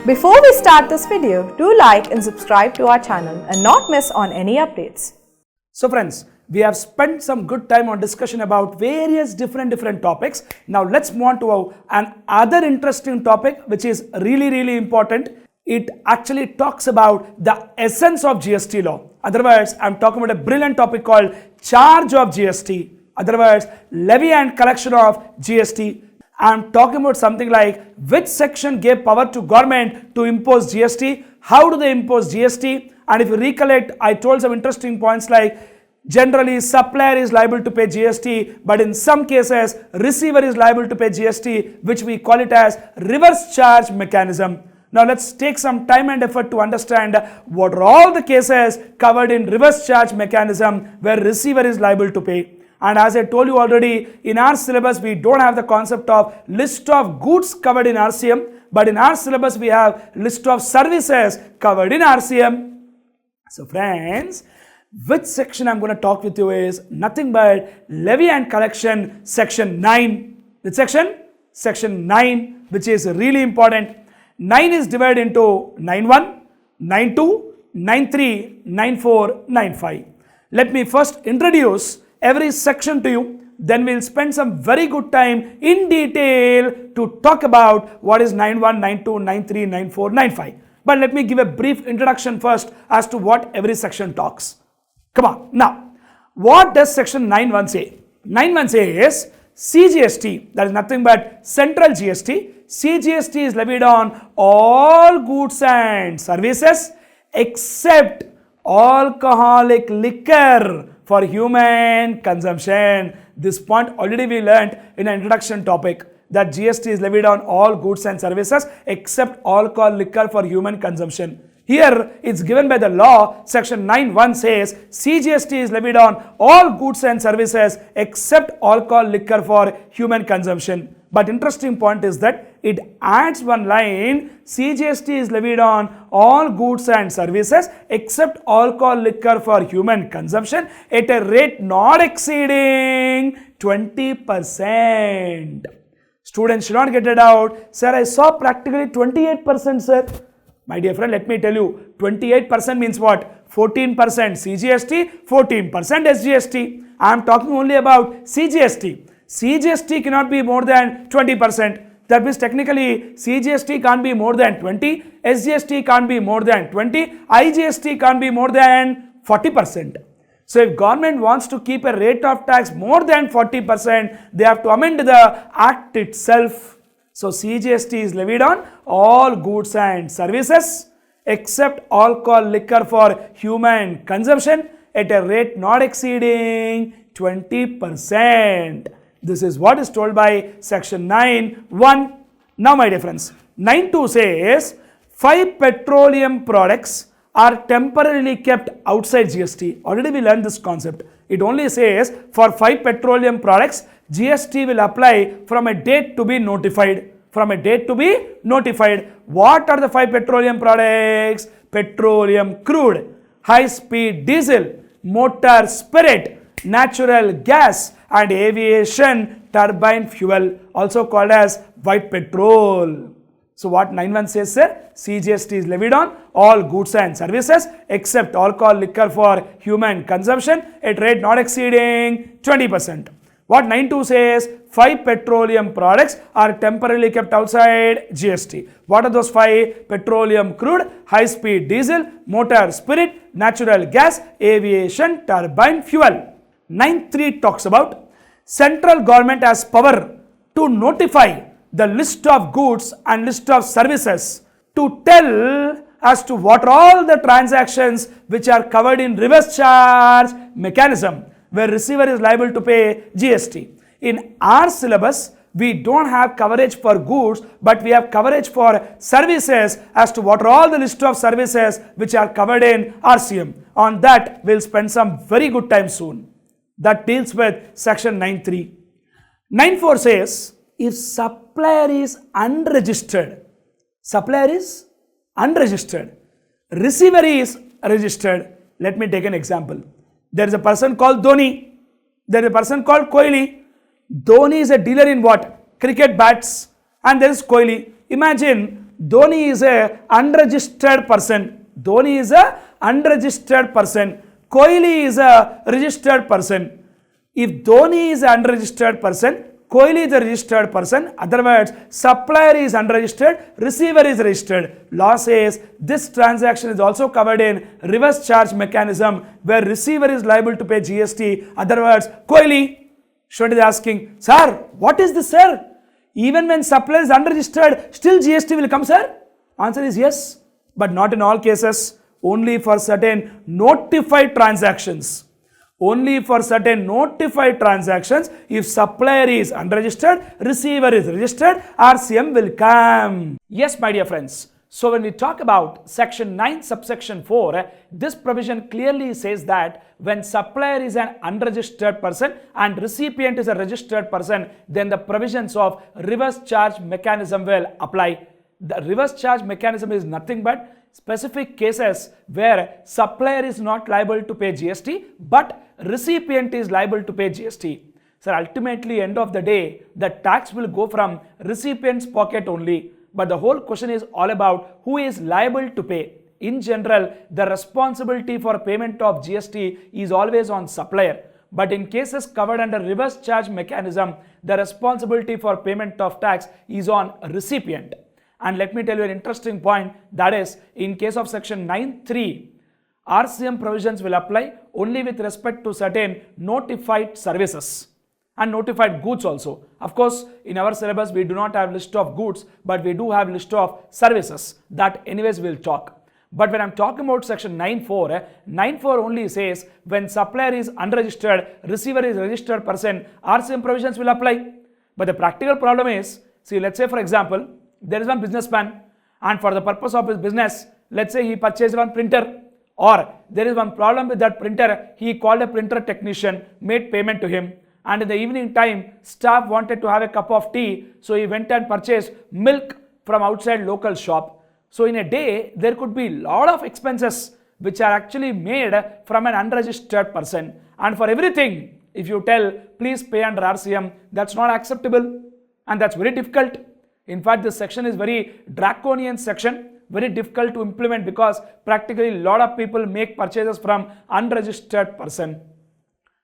Before we start this video, do like and subscribe to our channel and not miss on any updates. So friends, we have spent some good time on discussion about various different topics. Now let's move on to another interesting topic which is really important. It actually talks about the essence of GST law. Otherwise, I'm talking about a brilliant topic called charge of GST. Otherwise, levy and collection of GST. I'm talking about something like which section gave power to government to impose GST, how do they impose GST, and if you recollect, I told some interesting points like generally supplier is liable to pay GST, but in some cases receiver is liable to pay GST, which we call it as reverse charge mechanism. Now let's take some time and effort to understand what are all the cases covered in reverse charge mechanism where receiver is liable to pay. And as I told you already, in our syllabus we don't have the concept of list of goods covered in RCM, but in our syllabus we have list of services covered in RCM. So friends, which section I'm going to talk with you is nothing but levy and collection section 9. Which section? Section 9, which is really important. 9 is divided into 9.1, 9.2, 9.3, 9.4, 9.5. Let me first introduce every section to you, then we'll spend some very good time in detail to talk about what is 9.1, 9.2, 9.3, 9.4, 9.5. But let me give a brief introduction first as to what every section talks. Come on. Now, what does section 9.1 say? 9.1 says CGST, that is nothing but central GST. CGST is levied on all goods and services except alcoholic liquor for human consumption. This point already we learnt in an introduction topic that GST is levied on all goods and services except alcohol liquor for human consumption. Here it's given by the law. Section 9.1 says CGST is levied on all goods and services except alcohol liquor for human consumption. But interesting point is that it adds one line, CGST is levied on all goods and services except alcohol liquor for human consumption at a rate not exceeding 20%. Students should not get it out. Sir, I saw practically 28%, sir. My dear friend, let me tell you, 28% means what? 14% CGST, 14% SGST. I am talking only about CGST. CGST cannot be more than 20%. That means technically CGST can't be more than 20, SGST can't be more than 20, IGST can't be more than 40%. So if government wants to keep a rate of tax more than 40%, they have to amend the act itself. So CGST is levied on all goods and services except alcohol liquor for human consumption at a rate not exceeding 20%. This is what is told by section 9.1. Now my dear friends, 9.2 says 5 petroleum products are temporarily kept outside GST. Already we learned this concept. It only says for 5 petroleum products, GST will apply from a date to be notified. From a date to be notified. What are the 5 petroleum products? Petroleum crude, high-speed diesel, motor spirit, natural gas and aviation turbine fuel, also called as white petrol. So what 9.1 says, sir? CGST is levied on all goods and services except alcohol liquor for human consumption at rate not exceeding 20%. What 9.2 says? 5 petroleum products are temporarily kept outside GST. What are those 5? Petroleum crude, high-speed diesel, motor spirit, natural gas, aviation turbine fuel. 9.3 talks about central government has power to notify the list of goods and list of services to tell as to what are all the transactions which are covered in reverse charge mechanism where receiver is liable to pay GST. In our syllabus, we don't have coverage for goods, but we have coverage for services as to what are all the list of services which are covered in RCM. On that, we'll spend some very good time soon. That deals with section 9.3. 9.4 says, if supplier is unregistered, receiver is registered. Let me take an example. There is a person called Dhoni. There is a person called Kohli. Dhoni is a dealer in what? Cricket bats. And there is Kohli. Imagine Dhoni is a unregistered person. Dhoni is a unregistered person. Kohli is a registered person. If Dhoni is an unregistered person, Kohli is a registered person. Otherwise, supplier is unregistered, receiver is registered. Law says this transaction is also covered in reverse charge mechanism where receiver is liable to pay GST. Otherwise, Kohli, student is asking, sir, what is this, sir? Even when supplier is unregistered, still GST will come, sir? Answer is yes, but not in all cases. Only for certain notified transactions. Only for certain notified transactions, if supplier is unregistered, receiver is registered, RCM will come. Yes, my dear friends. So when we talk about section 9 subsection 4, this provision clearly says that when supplier is an unregistered person and recipient is a registered person, then the provisions of reverse charge mechanism will apply. The reverse charge mechanism is nothing but specific cases where supplier is not liable to pay GST, but recipient is liable to pay GST. So ultimately, end of the day, the tax will go from recipient's pocket only. But the whole question is all about who is liable to pay. In general, the responsibility for payment of GST is always on supplier. But in cases covered under reverse charge mechanism, the responsibility for payment of tax is on recipient. And let me tell you an interesting point, that is, in case of section 9(3), RCM provisions will apply only with respect to certain notified services and notified goods also. Of course, in our syllabus, we do not have list of goods, but we do have list of services that anyways we'll talk. But when I'm talking about section 9(4), 9(4) only says when supplier is unregistered, receiver is registered person, RCM provisions will apply. But the practical problem is, see, let's say for example, there is one businessman and for the purpose of his business, let's say he purchased one printer, or there is one problem with that printer, he called a printer technician, made payment to him, and in the evening time, staff wanted to have a cup of tea, so he went and purchased milk from outside local shop. So in a day, there could be a lot of expenses which are actually made from an unregistered person. And for everything, if you tell, please pay under RCM, that's not acceptable and that's very difficult. In fact, this section is very draconian section, very difficult to implement because practically a lot of people make purchases from unregistered person.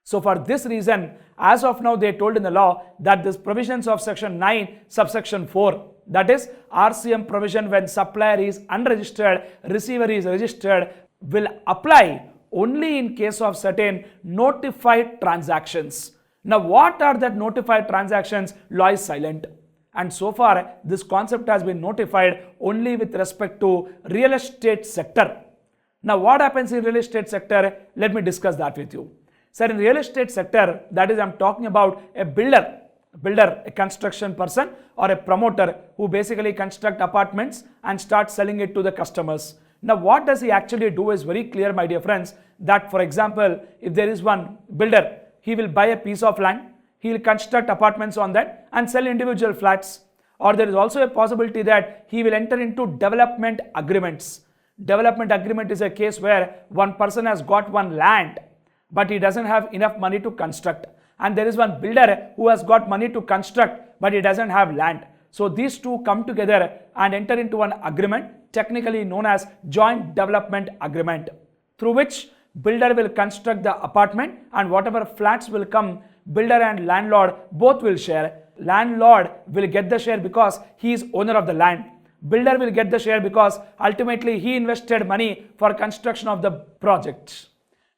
So for this reason, as of now, they told in the law that this provisions of section 9 subsection 4, that is RCM provision when supplier is unregistered, receiver is registered, will apply only in case of certain notified transactions. Now what are that notified transactions? Law is silent. And so far, this concept has been notified only with respect to real estate sector. Now, what happens in real estate sector? Let me discuss that with you. Sir, in real estate sector, that is, I'm talking about a builder, a construction person or a promoter who basically construct apartments and start selling it to the customers. Now, what does he actually do is very clear, my dear friends, that for example, if there is one builder, he will buy a piece of land, he will construct apartments on that and sell individual flats. Or there is also a possibility that he will enter into development agreements. Development agreement is a case where one person has got one land, but he doesn't have enough money to construct. And there is one builder who has got money to construct, but he doesn't have land. So these two come together and enter into an agreement, technically known as joint development agreement, through which builder will construct the apartment and whatever flats will come, builder and landlord both will share. Landlord will get the share because he is owner of the land. Builder will get the share because ultimately he invested money for construction of the project.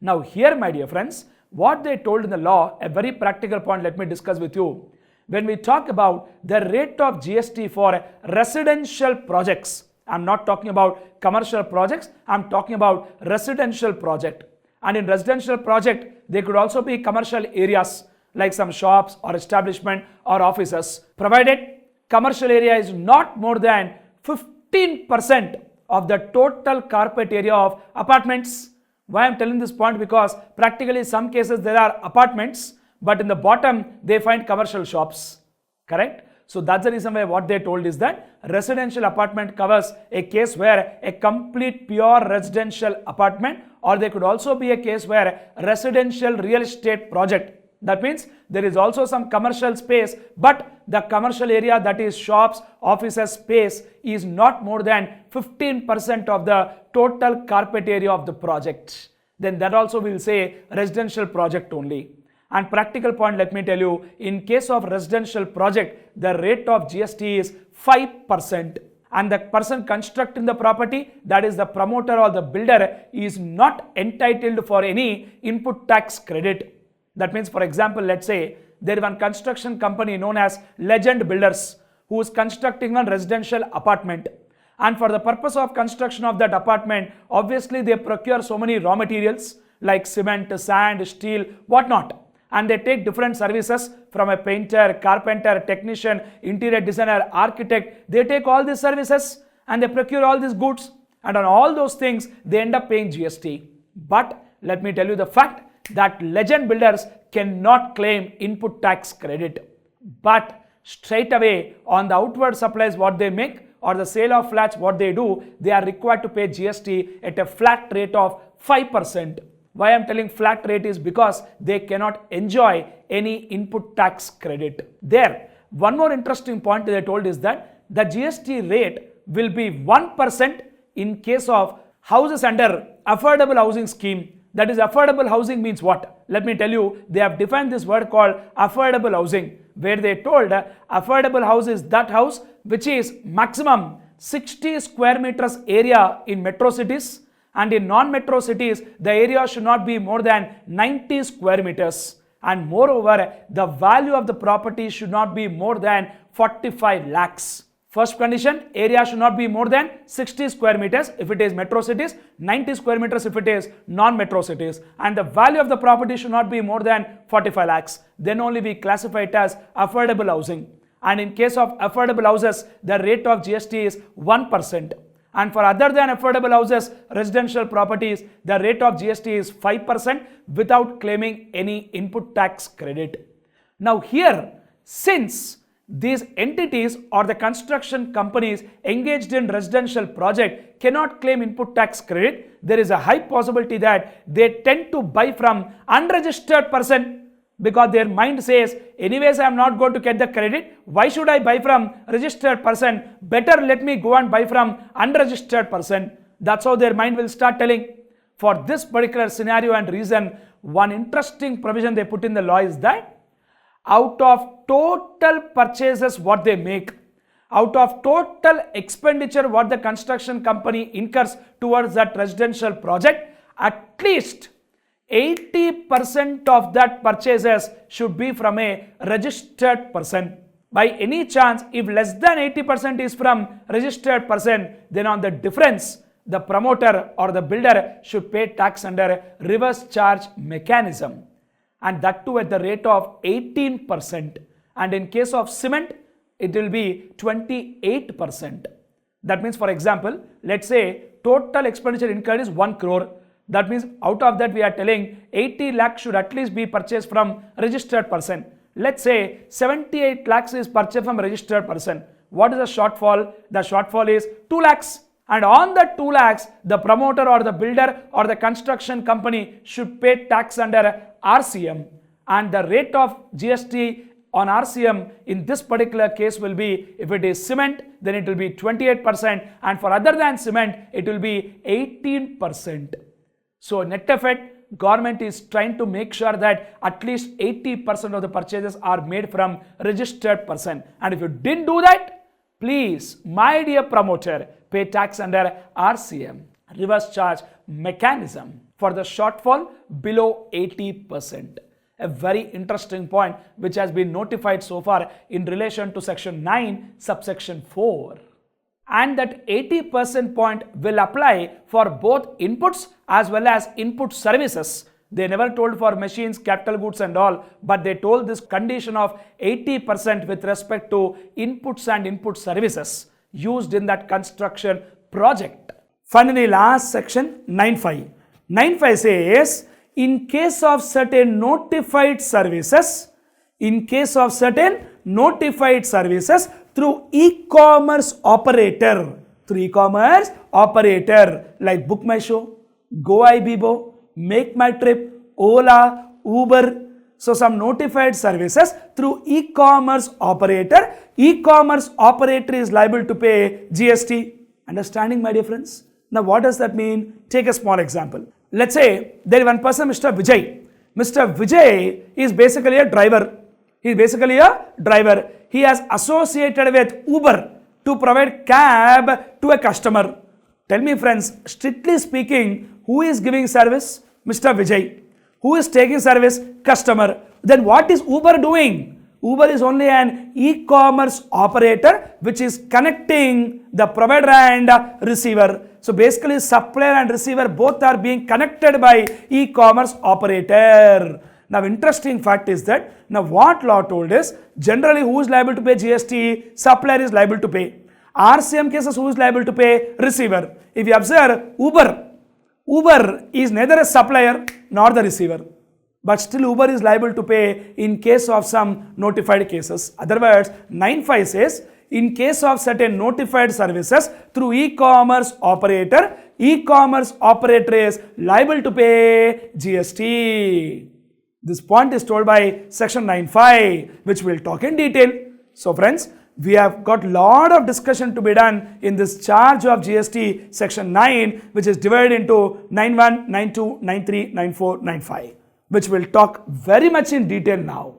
Now here, my dear friends, what they told in the law, a very practical point, let me discuss with you. When we talk about the rate of GST for residential projects, I'm not talking about commercial projects, I'm talking about residential project. And in residential project, there could also be commercial areas like some shops or establishment or offices, provided commercial area is not more than 15% of the total carpet area of apartments. Why I'm telling this point? Because practically some cases there are apartments, but in the bottom they find commercial shops, correct? So that's the reason why what they told is that residential apartment covers a case where a complete pure residential apartment, or there could also be a case where residential real estate project. That means there is also some commercial space, but the commercial area, that is shops, offices, space, is not more than 15% of the total carpet area of the project, then that also will say residential project only. And practical point, let me tell you, in case of residential project, the rate of GST is 5%. And the person constructing the property, that is the promoter or the builder, is not entitled for any input tax credit. That means, for example, let's say there is one construction company known as Legend Builders who is constructing one residential apartment. And for the purpose of construction of that apartment, obviously they procure so many raw materials like cement, sand, steel, whatnot. And they take different services from a painter, carpenter, technician, interior designer, architect. They take all these services and they procure all these goods. And on all those things, they end up paying GST. But let me tell you the fact that Legend Builders cannot claim input tax credit. But straight away on the outward supplies what they make or the sale of flats what they do, they are required to pay GST at a flat rate of 5%. Why I am telling flat rate is because they cannot enjoy any input tax credit. There, one more interesting point that I told is that the GST rate will be 1% in case of houses under affordable housing scheme. That is, affordable housing means what? Let me tell you, they have defined this word called affordable housing, where they told affordable house is that house which is maximum 60 square meters area in metro cities, and in non-metro cities, the area should not be more than 90 square meters. And moreover, the value of the property should not be more than 45 lakhs. First condition, area should not be more than 60 square meters if it is metro cities, 90 square meters if it is non-metro cities. And the value of the property should not be more than 45 lakhs. Then only we classify it as affordable housing. And in case of affordable houses, the rate of GST is 1%. And for other than affordable houses, residential properties, the rate of GST is 5% without claiming any input tax credit. Now here, since these entities or the construction companies engaged in residential project cannot claim input tax credit, there is a high possibility that they tend to buy from unregistered person, because their mind says, anyways I am not going to get the credit, why should I buy from registered person? Better let me go and buy from unregistered person. That's how their mind will start telling. For this particular scenario and reason, one interesting provision they put in the law is that out of total purchases what they make, out of total expenditure what the construction company incurs towards that residential project, at least 80% of that purchases should be from a registered person. By any chance, if less than 80% is from registered person, then on the difference, the promoter or the builder should pay tax under reverse charge mechanism, and that too at the rate of 18%. And in case of cement, it will be 28%. That means, for example, let's say total expenditure incurred is 1 crore. That means out of that we are telling 80 lakhs should at least be purchased from registered person. Let's say 78 lakhs is purchased from registered person. What is the shortfall? The shortfall is 2 lakhs. And on the 2 lakhs, the promoter or the builder or the construction company should pay tax under RCM. And the rate of GST on RCM in this particular case will be, if it is cement, then it will be 28%. And for other than cement, it will be 18%. So net effect, government is trying to make sure that at least 80% of the purchases are made from registered person. And if you didn't do that, please, my dear promoter, pay tax under RCM, reverse charge mechanism, for the shortfall below 80%. A very interesting point which has been notified so far in relation to section 9, subsection 4. And that 80% point will apply for both inputs as well as input services. They never told for machines, capital goods and all, but they told this condition of 80% with respect to inputs and input services used in that construction project. Finally, last section 9.5. 9.5 says, in case of certain notified services, through e-commerce operator, like Book My Show, GoIbibo, Make My Trip, Ola, Uber, So some notified services through e-commerce operator. E-commerce operator is liable to pay GST. Understanding, my dear friends? Now what does that mean? Take a small example. Let's say there is one person, Mr. Vijay. Mr. Vijay is basically a driver. He is basically a driver. He has associated with Uber to provide cab to a customer. Tell me friends, strictly speaking, who is giving service? Mr. Vijay. Who is taking service? Customer. Then what is Uber doing? Uber is only an e-commerce operator which is connecting the provider and receiver. So basically supplier and receiver both are being connected by e-commerce operator. Now interesting fact is that now what law told is generally who is liable to pay GST? Supplier is liable to pay. RCM cases who is liable to pay? Receiver. If you observe Uber is neither a supplier nor the receiver. But still Uber is liable to pay in case of some notified cases. Other words, 9.5 says, in case of certain notified services through e-commerce operator is liable to pay GST. This point is told by section 9.5, which we'll talk in detail. So friends, we have got lot of discussion to be done in this charge of GST section 9, which is divided into 9.1, 9.2, 9.3, 9.4, 9.5. which we'll talk very much in detail now.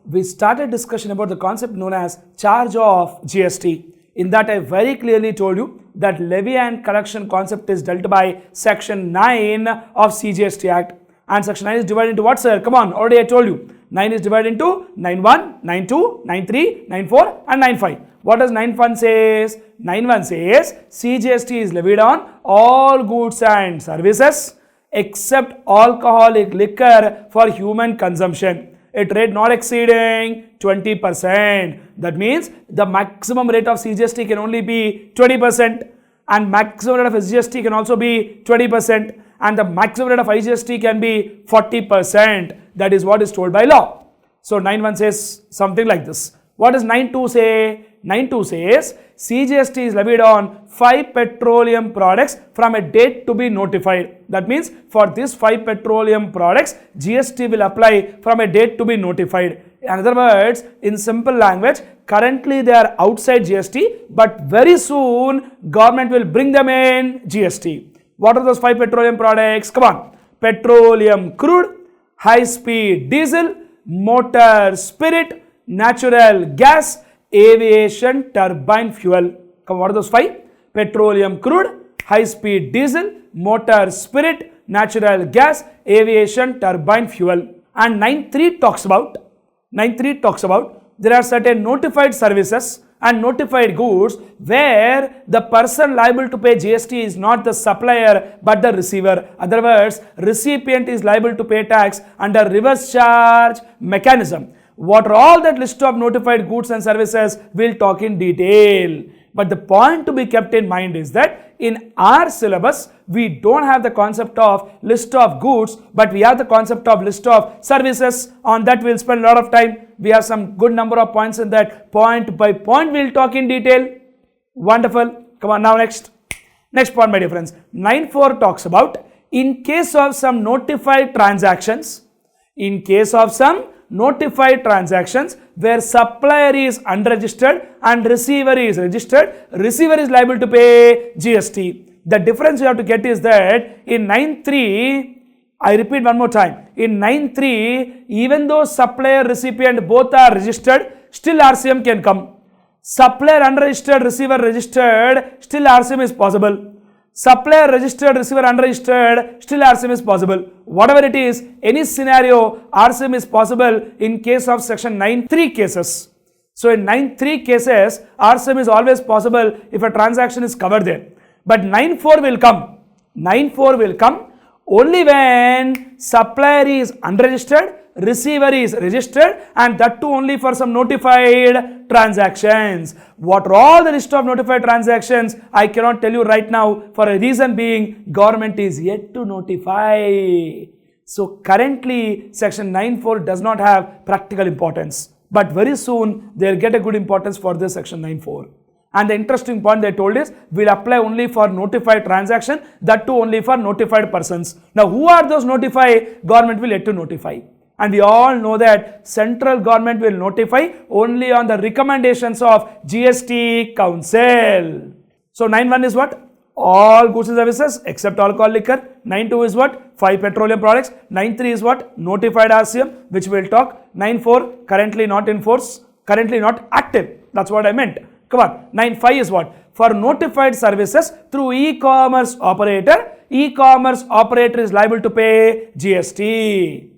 We started discussion about the concept known as charge of GST. In that I very clearly told you that levy and collection concept is dealt by section 9 of CGST Act. And section 9 is divided into what, sir? Come on, already I told you. 9 is divided into 9.1, 9.2, 9.3, 9.4 and 9.5. What does 9.1 says? 9.1 says CGST is levied on all goods and services except alcoholic liquor for human consumption. At rate not exceeding 20%. That means the maximum rate of CGST can only be 20% and maximum rate of SGST can also be 20% and the maximum rate of IGST can be 40%. That is what is told by law. So 9.1 says something like this. What does 9.2 say? 9.2 says CGST is levied on 5 petroleum products from a date to be notified. That means for these 5 petroleum products, GST will apply from a date to be notified. In other words, in simple language, currently they are outside GST, but very soon government will bring them in GST. What are those 5 petroleum products? Come on. Petroleum crude, high-speed diesel, motor spirit, natural gas, aviation turbine fuel. Come on, what are those 5? Petroleum crude, high-speed diesel, motor spirit, natural gas, aviation turbine fuel. And 9.3 talks about there are certain notified services and notified goods where the person liable to pay GST is not the supplier but the receiver. Other words, recipient is liable to pay tax under reverse charge mechanism. What are all that list of notified goods and services, we'll talk in detail. But the point to be kept in mind is that in our syllabus, we don't have the concept of list of goods, but we have the concept of list of services. On that, we'll spend a lot of time. We have some good number of points in that. Point by point, we'll talk in detail. Wonderful. Come on, now next. Next point, my dear friends. 9.4 talks about in case of some notified transactions, where supplier is unregistered and receiver is registered, receiver is liable to pay GST. The difference you have to get is that in 9.3, I repeat one more time, in 9.3, even though supplier recipient both are registered, still RCM can come. Supplier unregistered, receiver registered, still RCM is possible. Supplier registered, receiver unregistered, still RCM is possible. Whatever it is, any scenario, RCM is possible in case of section 9.3 cases. So in 9.3 cases, RCM is always possible if a transaction is covered there. But 9.4 will come. 9.4 will come only when supplier is unregistered, receiver is registered, and that too only for some notified transactions. What are all the list of notified transactions? I cannot tell you right now, for a reason being government is yet to notify. So currently section 9.4 does not have practical importance, but very soon they will get a good importance for this section 9.4. And the interesting point they told is will apply only for notified transaction, that too only for notified persons. Now who are those notified? Government will yet to notify. And we all know that central government will notify only on the recommendations of GST Council. So 9.1 is what? All goods and services except alcohol liquor. 9.2 is what? 5 petroleum products. 9.3 is what? Notified RCM, which we'll talk. 9.4 currently not in force, currently not active. That's what I meant. Come on. 9.5 is what? For notified services through e-commerce operator is liable to pay GST.